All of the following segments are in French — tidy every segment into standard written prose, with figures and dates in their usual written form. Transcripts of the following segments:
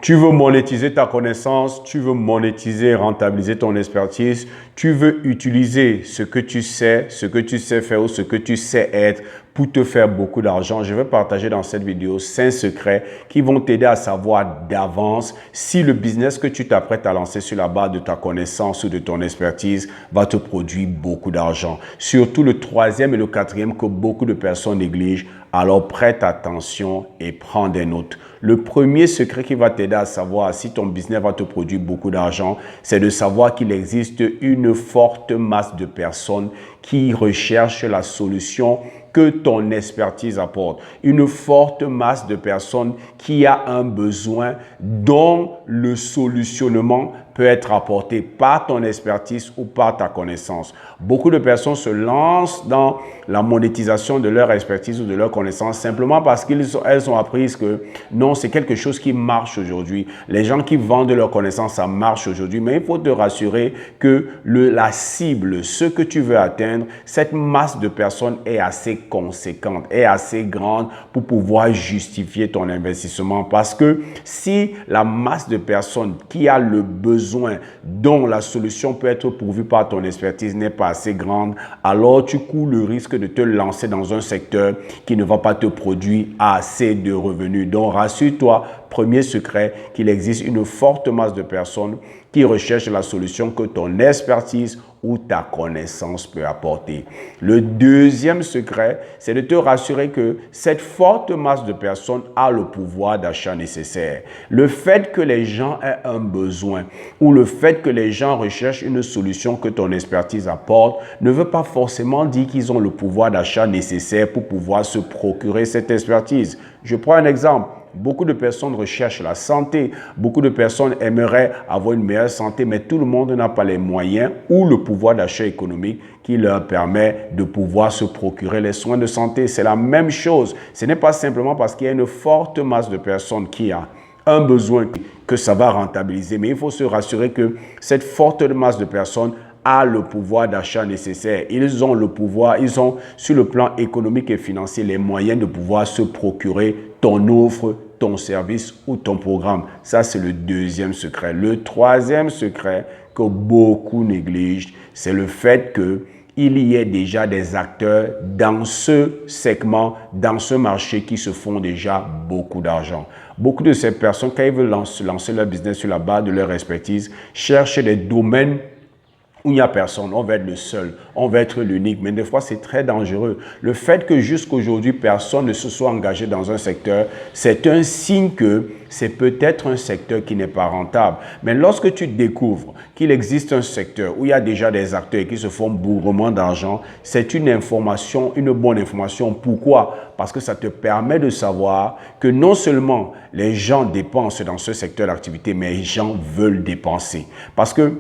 Tu veux monétiser ta connaissance, tu veux monétiser, rentabiliser ton expertise, tu veux utiliser ce que tu sais faire ou ce que tu sais être pour te faire beaucoup d'argent. Je vais partager dans cette vidéo 5 secrets qui vont t'aider à savoir d'avance si le business que tu t'apprêtes à lancer sur la base de ta connaissance ou de ton expertise va te produire beaucoup d'argent. Surtout le troisième et le quatrième que beaucoup de personnes négligent. Alors prête attention et prends des notes. Le premier secret qui va t'aider à savoir si ton business va te produire beaucoup d'argent, c'est de savoir qu'il existe une forte masse de personnes qui recherchent la solution que ton expertise apporte. Une forte masse de personnes qui a un besoin dont le solutionnement peut être apporté par ton expertise ou par ta connaissance. Beaucoup de personnes se lancent dans la monétisation de leur expertise ou de leur connaissance simplement parce qu'elles ont appris que non, c'est quelque chose qui marche aujourd'hui. Les gens qui vendent leur connaissance, ça marche aujourd'hui, mais il faut te rassurer que la cible, ce que tu veux atteindre, cette masse de personnes est assez conséquente, est assez grande pour pouvoir justifier ton investissement. Parce que si la masse de personnes qui a le besoin dont la solution peut être pourvue par ton expertise n'est pas assez grande, alors tu cours le risque de te lancer dans un secteur qui ne va pas te produire assez de revenus. Donc rassure-toi, premier secret, qu'il existe une forte masse de personnes qui recherchent la solution que ton expertise ou ta connaissance peut apporter. Le deuxième secret, c'est de te rassurer que cette forte masse de personnes a le pouvoir d'achat nécessaire. Le fait que les gens aient un besoin ou le fait que les gens recherchent une solution que ton expertise apporte ne veut pas forcément dire qu'ils ont le pouvoir d'achat nécessaire pour pouvoir se procurer cette expertise. Je prends un exemple. Beaucoup de personnes recherchent la santé. Beaucoup de personnes aimeraient avoir une meilleure santé, mais tout le monde n'a pas les moyens ou le pouvoir d'achat économique qui leur permet de pouvoir se procurer les soins de santé. C'est la même chose. Ce n'est pas simplement parce qu'il y a une forte masse de personnes qui a un besoin que ça va rentabiliser, mais il faut se rassurer que cette forte masse de personnes a le pouvoir d'achat nécessaire. Ils ont le pouvoir, ils ont sur le plan économique et financier les moyens de pouvoir se procurer ton offre, ton service ou ton programme. Ça, c'est le deuxième secret. Le troisième secret que beaucoup négligent, c'est le fait qu'il y ait déjà des acteurs dans ce segment, dans ce marché qui se font déjà beaucoup d'argent. Beaucoup de ces personnes, quand ils veulent lancer leur business sur la base de leur expertise, cherchent des domaines où il n'y a personne, on va être le seul, on va être l'unique, mais des fois c'est très dangereux. Le fait que jusqu'aujourd'hui personne ne se soit engagé dans un secteur, c'est un signe que c'est peut-être un secteur qui n'est pas rentable. Mais lorsque tu découvres qu'il existe un secteur où il y a déjà des acteurs qui se font bourrement d'argent, c'est une information, une bonne information. Pourquoi? Parce que ça te permet de savoir que non seulement les gens dépensent dans ce secteur d'activité, mais les gens veulent dépenser. Parce que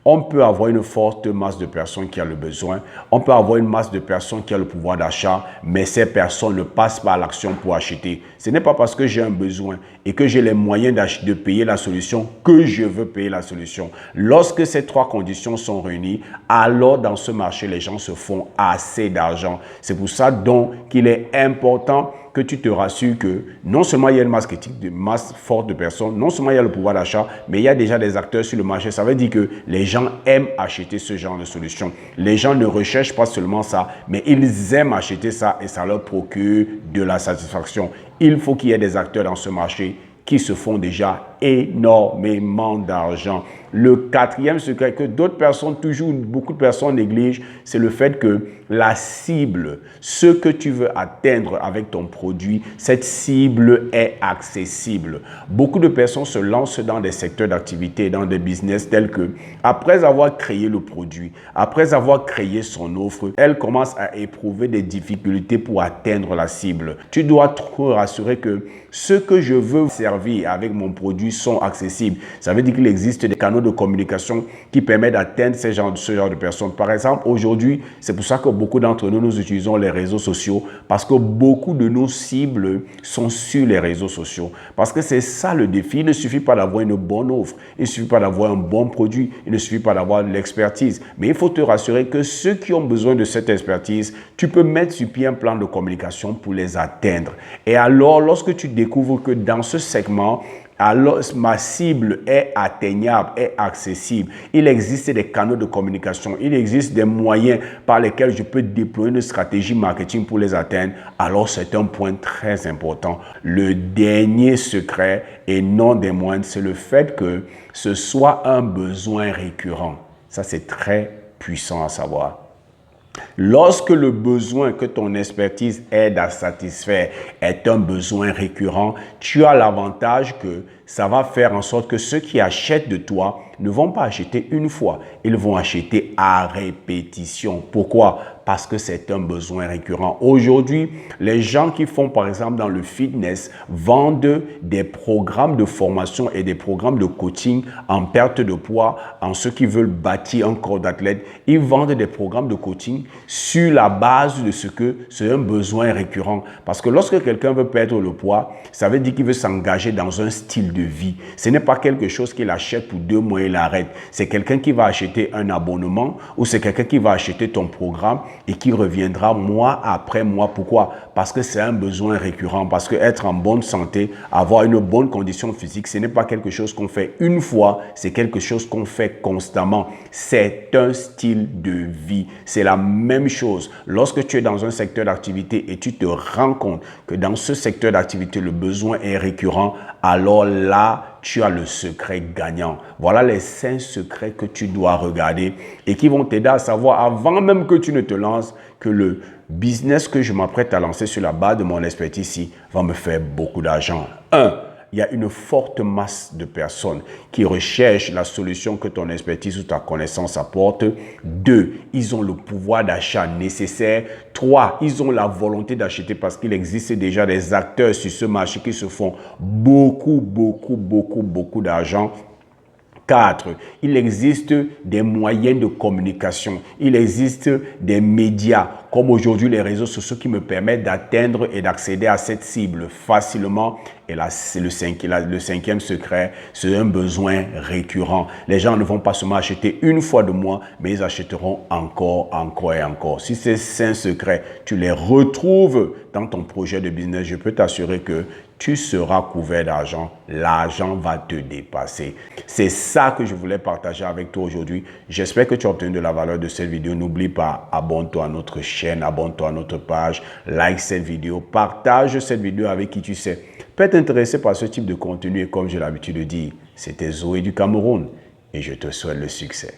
on peut avoir une forte masse de personnes qui ont le besoin. On peut avoir une masse de personnes qui ont le pouvoir d'achat, mais ces personnes ne passent pas à l'action pour acheter. Ce n'est pas parce que j'ai un besoin et que j'ai les moyens de payer la solution que je veux payer la solution. Lorsque ces trois conditions sont réunies, alors dans ce marché, les gens se font assez d'argent. C'est pour ça donc qu'il est important que tu te rassures que non seulement il y a une masse critique, de masse forte de personnes, non seulement il y a le pouvoir d'achat, mais il y a déjà des acteurs sur le marché. Ça veut dire que les gens aiment acheter ce genre de solution. Les gens ne recherchent pas seulement ça, mais ils aiment acheter ça et ça leur procure de la satisfaction. Il faut qu'il y ait des acteurs dans ce marché qui se font déjà énormément d'argent. Le quatrième secret que d'autres personnes, toujours beaucoup de personnes négligent, c'est le fait que la cible, ce que tu veux atteindre avec ton produit, cette cible est accessible. Beaucoup de personnes se lancent dans des secteurs d'activité, dans des business tels que, après avoir créé le produit, après avoir créé son offre, elle commence à éprouver des difficultés pour atteindre la cible. Tu dois te rassurer que ce que je veux servir avec mon produit sont accessibles. Ça veut dire qu'il existe des canaux de communication qui permettent d'atteindre ce genre de personnes. Par exemple, aujourd'hui, c'est pour ça que beaucoup d'entre nous, nous utilisons les réseaux sociaux parce que beaucoup de nos cibles sont sur les réseaux sociaux. Parce que c'est ça le défi. Il ne suffit pas d'avoir une bonne offre. Il ne suffit pas d'avoir un bon produit. Il ne suffit pas d'avoir de l'expertise. Mais il faut te rassurer que ceux qui ont besoin de cette expertise, tu peux mettre sur pied un plan de communication pour les atteindre. Et alors, lorsque tu découvres que dans ce segment, alors ma cible est atteignable, est accessible. Il existe des canaux de communication, il existe des moyens par lesquels je peux déployer une stratégie marketing pour les atteindre. Alors c'est un point très important. Le dernier secret, et non des moindres, c'est le fait que ce soit un besoin récurrent. Ça, c'est très puissant à savoir. Lorsque le besoin que ton expertise aide à satisfaire est un besoin récurrent, tu as l'avantage que ça va faire en sorte que ceux qui achètent de toi ne vont pas acheter une fois, ils vont acheter à répétition. Pourquoi? Parce que c'est un besoin récurrent. Aujourd'hui, les gens qui font par exemple dans le fitness vendent des programmes de formation et des programmes de coaching en perte de poids, en ceux qui veulent bâtir un corps d'athlète. Ils vendent des programmes de coaching sur la base de ce que c'est un besoin récurrent. Parce que lorsque quelqu'un veut perdre le poids, ça veut dire qu'il veut s'engager dans un style de vie. Ce n'est pas quelque chose qu'il achète pour 2 mois et il arrête. C'est quelqu'un qui va acheter un abonnement ou c'est quelqu'un qui va acheter ton programme et qui reviendra mois après mois. Pourquoi? Parce que c'est un besoin récurrent. Parce que être en bonne santé, avoir une bonne condition physique, ce n'est pas quelque chose qu'on fait une fois, c'est quelque chose qu'on fait constamment. C'est un style de vie. C'est la même chose. Lorsque tu es dans un secteur d'activité et tu te rends compte que dans ce secteur d'activité, le besoin est récurrent, alors là, tu as le secret gagnant. Voilà les 5 secrets que tu dois regarder et qui vont t'aider à savoir avant même que tu ne te lances que le business que je m'apprête à lancer sur la base de mon expertise ici va me faire beaucoup d'argent. 1. Il y a une forte masse de personnes qui recherchent la solution que ton expertise ou ta connaissance apporte. 2. Ils ont le pouvoir d'achat nécessaire. 3. Ils ont la volonté d'acheter parce qu'il existe déjà des acteurs sur ce marché qui se font beaucoup d'argent. 4. Il existe des moyens de communication. Il existe des médias, comme aujourd'hui les réseaux sociaux qui me permettent d'atteindre et d'accéder à cette cible facilement. Et là, c'est le cinquième secret, c'est un besoin récurrent. Les gens ne vont pas seulement acheter une fois de moi, mais ils achèteront encore et encore. Si ces 5 secrets, tu les retrouves dans ton projet de business, je peux t'assurer que tu seras couvert d'argent. L'argent va te dépasser. C'est ça que je voulais partager avec toi aujourd'hui. J'espère que tu as obtenu de la valeur de cette vidéo. N'oublie pas, abonne-toi à notre chaîne, abonne-toi à notre page, like cette vidéo, partage cette vidéo avec qui tu sais peut être intéressé par ce type de contenu. Et comme j'ai l'habitude de dire, c'était Zoé du Cameroun et je te souhaite le succès.